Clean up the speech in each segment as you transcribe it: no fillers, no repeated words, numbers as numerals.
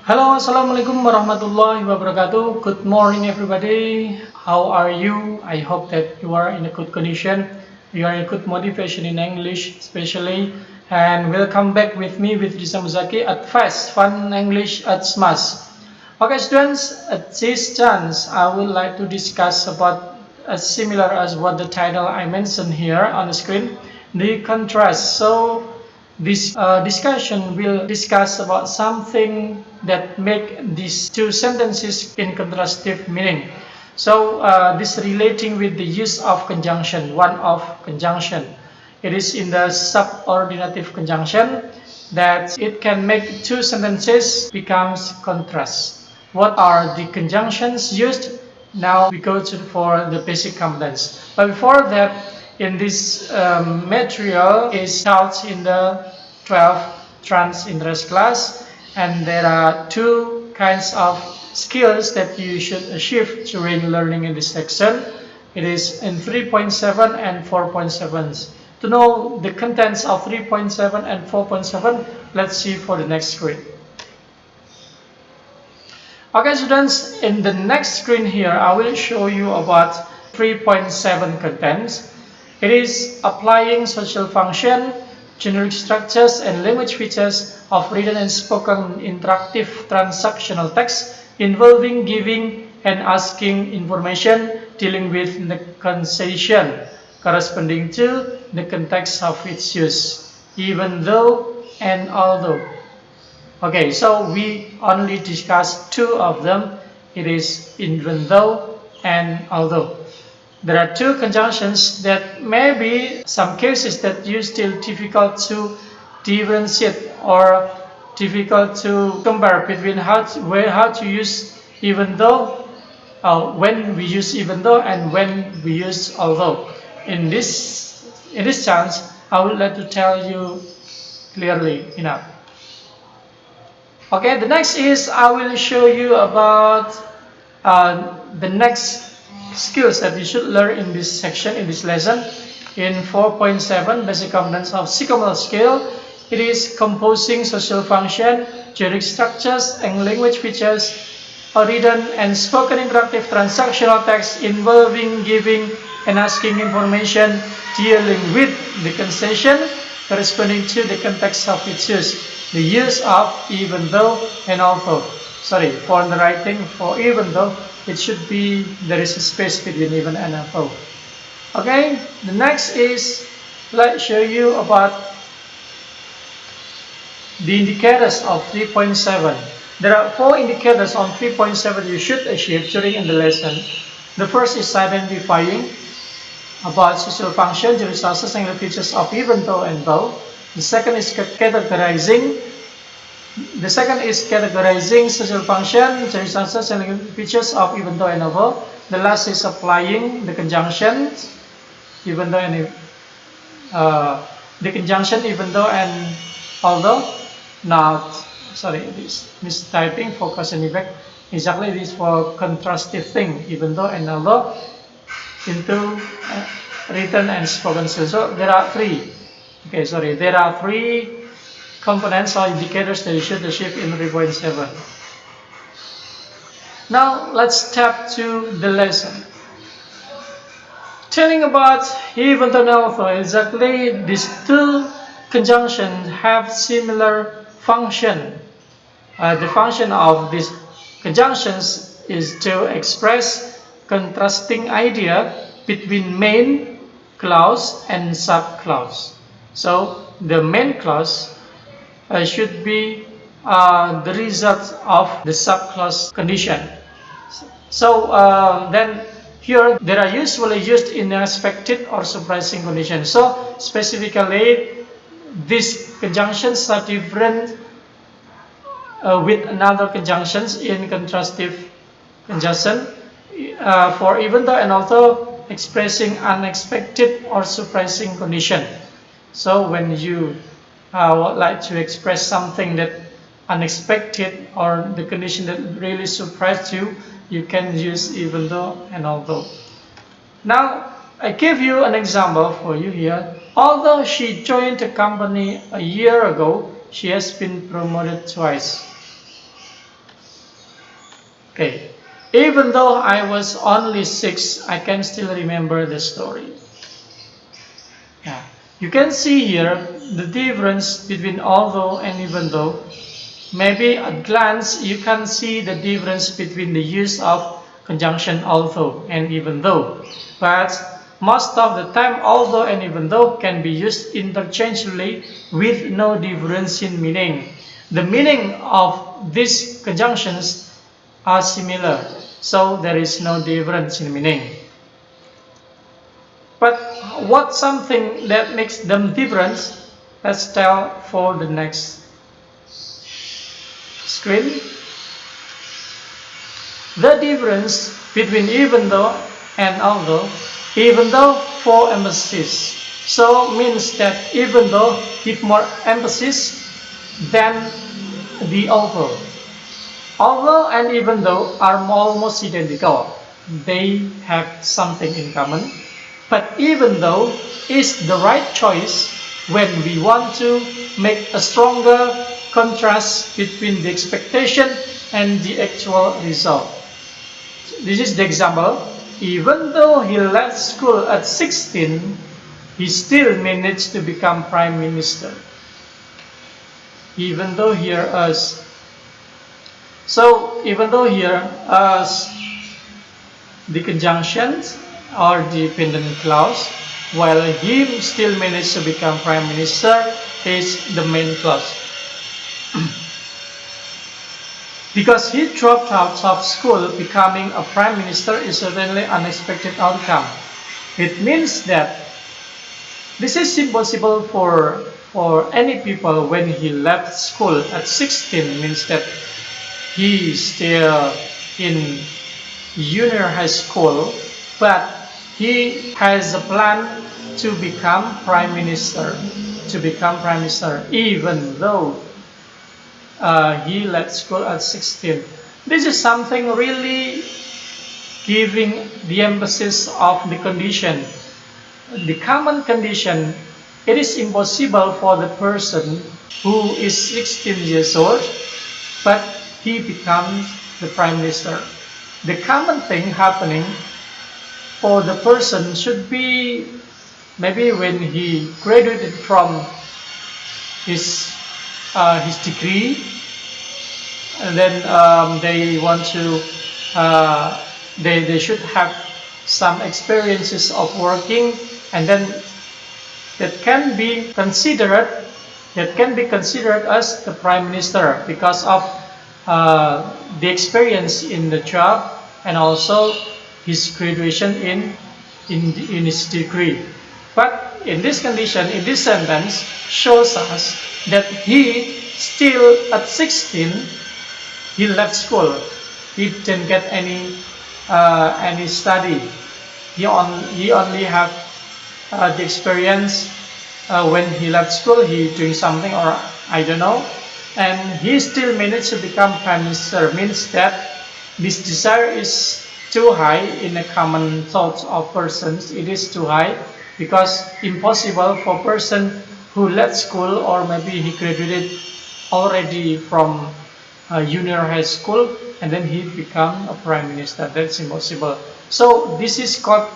Hello, Assalamualaikum warahmatullahi wabarakatuh. Good morning, everybody. How are you? I hope that you are in a good condition. You are in good motivation in English, especially. And welcome back with me with Risa Muzaki at FES'T, Fun English at SMAS. Okay, students, at this chance, I would like to discuss about similar as what the title I mentioned here on the screen, the contrast. So this discussion will discuss about something that make these two sentences in contrastive meaning. So this relating with the use of conjunction, one of conjunction. It is in the subordinative conjunction that it can make two sentences becomes contrast. What are the conjunctions used? Now we go for the basic components. But before that, in this material is taught in the 12 trans interest class, and there are two kinds of skills that you should achieve during learning in this section. It is in 3.7 and 4.7. To know the contents of 3.7 and 4.7, let's see for the next screen. Okay, students, in the next screen here, I will show you about 3.7 contents. It is applying social function, generic structures, and language features of written and spoken interactive transactional text involving giving and asking information dealing with the conversation corresponding to the context of its use, even though and although. Okay, so we only discuss two of them. It is even though and although. There are two conjunctions that may be some cases that you still difficult to differentiate or difficult to compare between how to use even though, when we use even though and when we use although. In this chance, I would like to tell you clearly enough. Okay, the next is I will show you about the next skills that you should learn in this section, in this lesson. In 4.7, basic components of psychomotor skill, it is composing social function, generic structures, and language features, written and spoken interactive transactional text involving giving and asking information dealing with the conversation corresponding to the context of its use. The use of even though and although. Sorry, for the writing for even though, it should be there is a space between even and although. Okay, the next is let's show you about the indicators of 3.7. There are 4 indicators on 3.7 you should achieve during the lesson. The first is identifying about social function, the resources and the features of even though and though. The second is categorizing. The second is categorizing social function, the resources and features of even though and although. The last is applying the conjunctions, even though and the conjunction even though and although. Now, sorry, this mistyping for cause and effect. Exactly, this for contrastive thing, even though and although, into written and spoken skill. So there are three. Okay, sorry, there are three components or indicators that you should achieve in 3.7. Now let's step to the lesson. Telling about even though and although, exactly these two conjunctions have similar function. The function of these conjunctions is to express contrasting idea between main clause and subclause. So the main clause should be the result of the subclause condition. So then here they are usually used in unexpected or surprising conditions. So specifically, these conjunctions are different with another conjunctions in contrastive conjunction for even though and although expressing unexpected or surprising condition. So when you would like to express something that unexpected or the condition that really surprised you, you can use even though and although. Now I give you an example for you here. Although she joined the company a year ago, she has been promoted twice. Okay. Even though I was only 6, I can still remember the story. Yeah. You can see here the difference between although and even though. Maybe at glance you can see the difference between the use of conjunction although and even though. But most of the time although and even though can be used interchangeably with no difference in meaning. The meaning of these conjunctions are similar, so there is no difference in meaning. But what's something that makes them different? Let's tell for the next screen. The difference between even though and although, even though for emphasis, so means that even though give more emphasis than the although. Although and even though are almost identical, they have something in common. But even though is the right choice when we want to make a stronger contrast between the expectation and the actual result. This is the example. Even though he left school at 16, he still managed to become prime minister. Even though here as even though here as the conjunctions or dependent clause, while he still managed to become prime minister is the main clause. Because he dropped out of school, becoming a prime minister is certainly an unexpected outcome. It means that this is impossible for any people when he left school at 16, means that he is still in junior high school, but he has a plan to become prime minister, even though he left school at 16. This is something really giving the emphasis of the condition. The common condition, it is impossible for the person who is 16 years old, but he becomes the prime minister. The common thing happening for the person should be maybe when he graduated from his degree, and then they want to they should have some experiences of working, and then that can be considered as the prime minister because of the experience in the job and also his graduation in his degree. But in this condition, in this sentence, shows us that he still at 16, he left school. He didn't get any study. He only have the experience when he left school. He doing something or I don't know, and he still managed to become prime minister. Means that this desire is too high in the common thoughts of persons. It is too high because impossible for a person who left school or maybe he graduated already from junior high school and then he become a prime minister. That's impossible. So this is called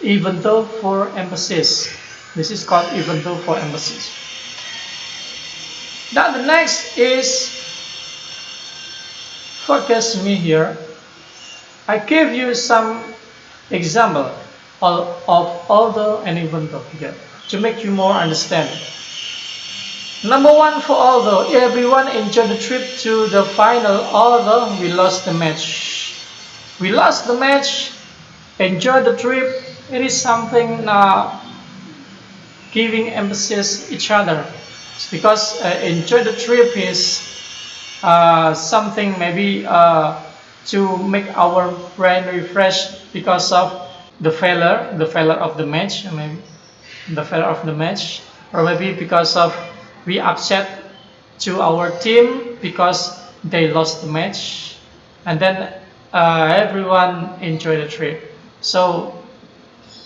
even though for emphasis. This is called even though for emphasis. Now the next is, focus me here. I give you some example of although and even though here to make you more understand. Number one, for although everyone enjoyed the trip to the final, although we lost the match. We lost the match, enjoyed the trip. It is something giving emphasis each other. It's because enjoy the trip is something maybe to make our brain refresh because of the failure of the match, maybe the failure of the match, or maybe because of we upset to our team because they lost the match, and then everyone enjoy the trip. So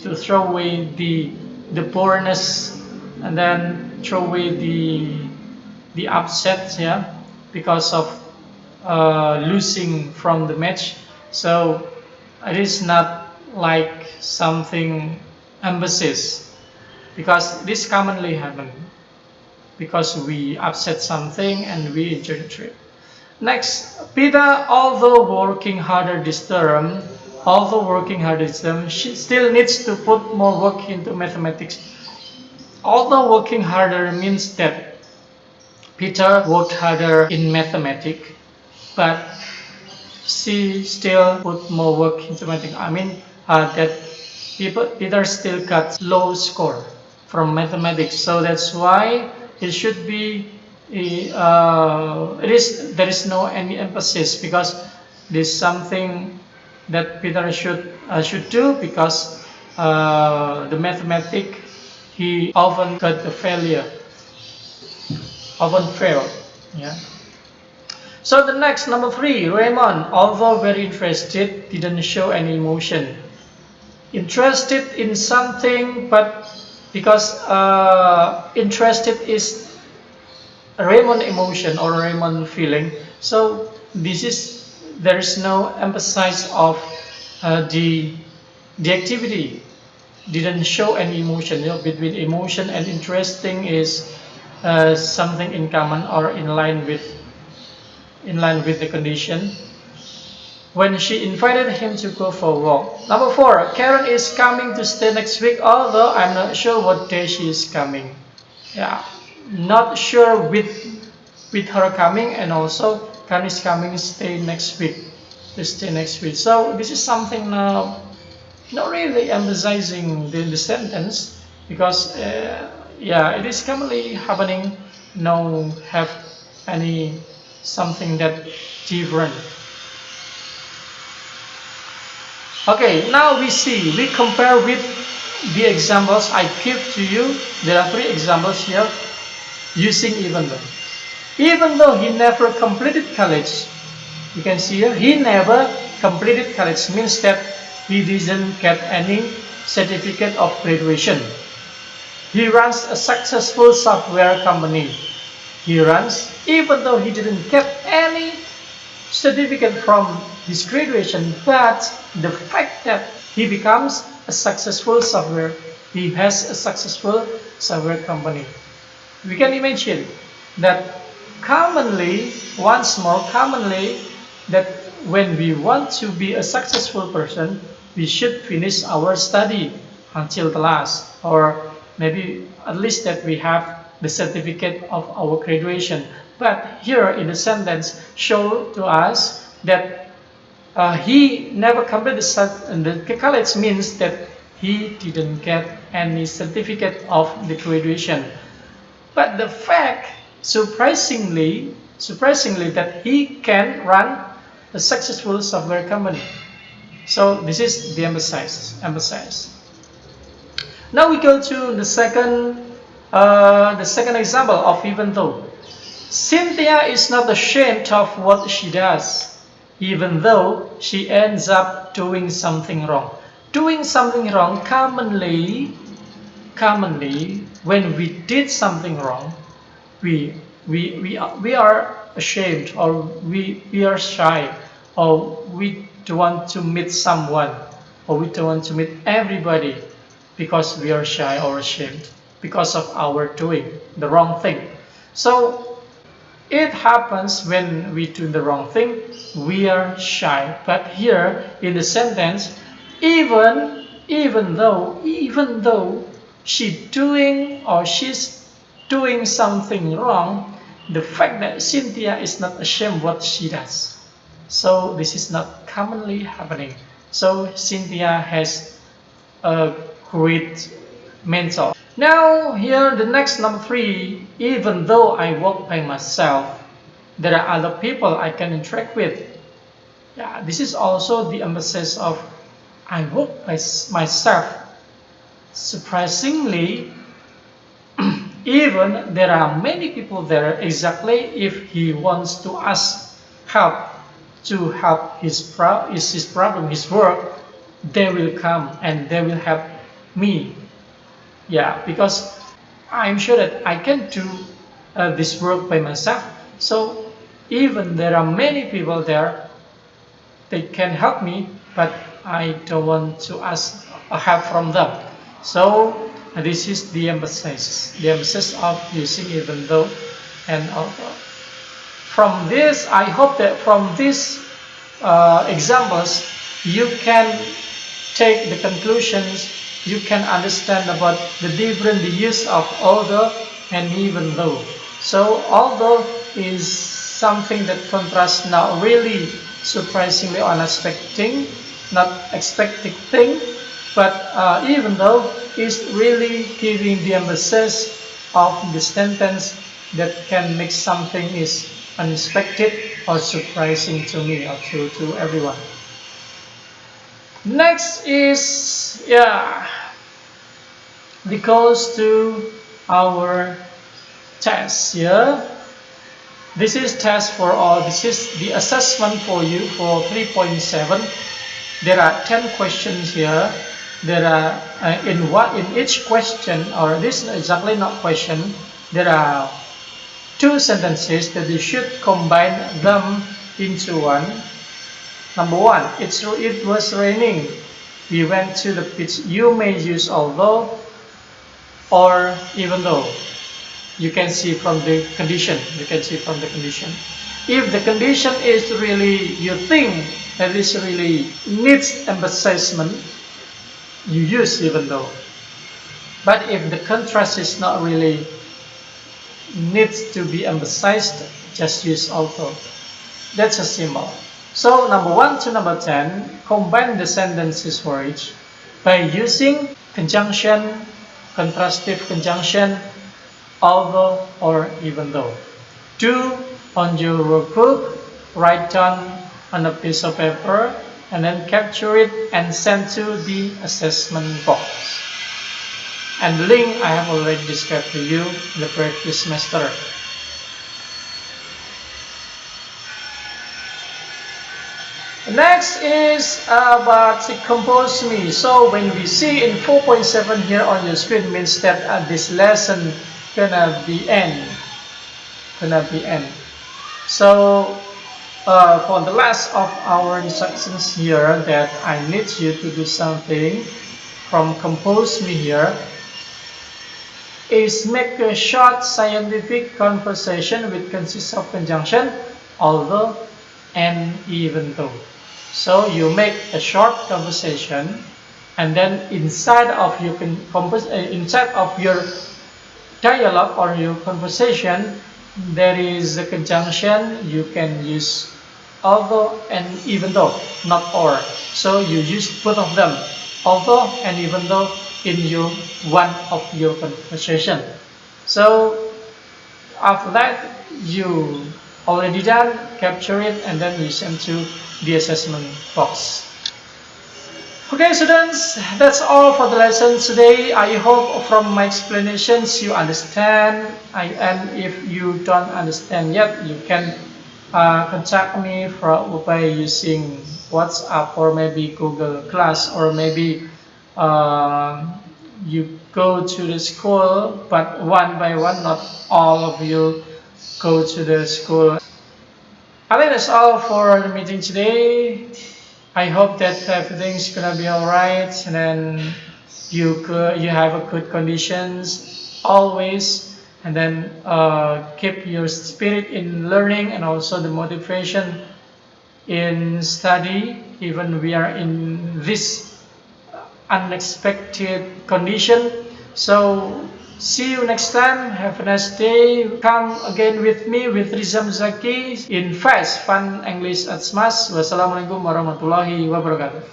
to throw away the boredness and then throw away the upset, yeah, because of losing from the match. So it is not like something emphasis, because this commonly happen because we upset something and we enjoy the trip. Next, Peter, although working harder this term, she still needs to put more work into mathematics. Although working harder means that Peter worked harder in mathematics, but she still put more work into mathematics. I mean that Peter still got low score from mathematics, so that's why it should be there is no any emphasis, because this is something that Peter should do, because the mathematics he often got the failure, often failed. Yeah. So the next, number 3, Raymond, although very interested, didn't show any emotion. Interested in something, but because interested is Raymond emotion or Raymond feeling, so there is no emphasis of the activity. Didn't show any emotion. Between emotion and interesting is something in common or in line with the condition. When she invited him to go for a walk. Number 4, Karen is coming to stay next week, although I'm not sure what day she is coming. Yeah, not sure with her coming, and also Karen is coming to stay next week. So this is something not really emphasizing the sentence, because yeah, it is commonly happening. No, have any something that different. Okay, now we compare with the examples I give to you. There are 3 examples here using even though. Even though he never completed college, you can see here, he never completed college means that he didn't get any certificate of graduation. He runs a successful software company. Even though he didn't get any certificate from his graduation, but the fact that he becomes a successful software, he has a successful software company. We can imagine that once more commonly, that when we want to be a successful person, we should finish our study until the last, or maybe at least that we have the certificate of our graduation. But here in the sentence show to us that he never completed the college means that he didn't get any certificate of the graduation. But the fact, surprisingly, that he can run a successful software company. So this is the emphasis. Now we go to the second example of even though. Cynthia is not ashamed of what she does, even though she ends up doing something wrong. Doing something wrong, commonly, when we did something wrong, we are ashamed, or we are shy, or we don't want to meet someone, or we don't want to meet everybody, because we are shy or ashamed because of our doing the wrong thing. So it happens when we do the wrong thing, we are shy. But here in the sentence, even though she's doing something wrong, the fact that Cynthia is not ashamed what she does. So this is not commonly happening. So Cynthia has a great mental. Now here the next, number 3, even though I work by myself, there are other people I can interact with. Yeah, this is also the emphasis of I work by myself. Surprisingly, even there are many people there, exactly if he wants to ask help to help his problem, his work, they will come and they will help me. Yeah, because I'm sure that I can do this work by myself. So even there are many people there, they can help me, but I don't want to ask help from them. So this is the emphasis of using even though and although. From this, I hope that from these examples, you can take the conclusions, you can understand about the different use of although and even though. So although is something that contrasts not really surprisingly unexpected, not expected thing, but even though is really giving the emphasis of the sentence that can make something is unexpected or surprising to me or to everyone. Next is because to our test here. This is test for all. This is the assessment for you for 3.7. There are 10 questions here. There are in each question, or this is exactly not question. There are 2 sentences that you should combine them into one. Number 1, it was raining. We went to the beach. You may use although or even though. You can see from the condition. If the condition is really, you think that is really needs emphasizement, you use even though. But if the contrast is not really needs to be emphasized, just use although. That's a symbol. So number 1 to number 10, combine the sentences for each by using conjunction, contrastive conjunction, although or even though. Do on your workbook, write down on a piece of paper and then capture it and send to the assessment box. And the link I have already described to you in the previous semester. Next is about compose me. So when we see in 4.7 here on your screen, means that this lesson gonna be end. So for the last of our instructions here, that I need you to do something from compose me here, is make a short scientific conversation which consists of conjunction, although and even though. So you make a short conversation, and then inside of your dialogue or your conversation, there is a conjunction. You can use although and even though, not or. So you use both of them, although and even though, in one of your conversation. So after that, you already done, capture it, and then you send to the assessment box. Okay, students, that's all for the lesson today. I hope from my explanations you understand. And if you don't understand yet, you can contact me by using WhatsApp or maybe Google Class, or maybe you go to the school, but one by one, not all of you go to the school. I think that's all for the meeting today. I hope that everything's gonna be alright, and then you have a good conditions always, and then keep your spirit in learning and also the motivation in study, even we are in this unexpected condition. So see you next time. Have a nice day. Come again with me with Rizam Zaki in FES'T Fun English at Smash. Wassalamualaikum warahmatullahi wabarakatuh.